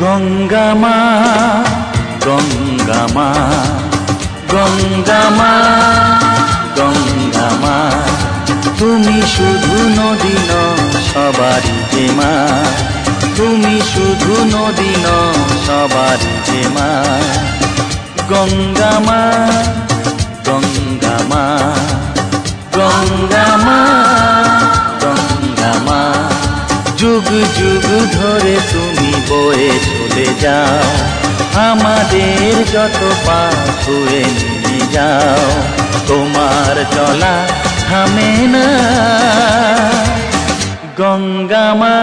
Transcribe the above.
গঙ্গা মা গঙ্গা মা গঙ্গা মা গঙ্গা মা, তুমি শুধু নদী নও সবারই যে মা, তুমি শুধু নদী নও সবারই যে মা। গঙ্গা মা গঙ্গা মা গঙ্গা মা গঙ্গা মা, যুগ যুগ ধরে তুমি বয়ে চলে যাও, আমাদের যত পাপ ধুয়ে নিয়ে যাও। তোমার চলা থামে না গঙ্গা মা।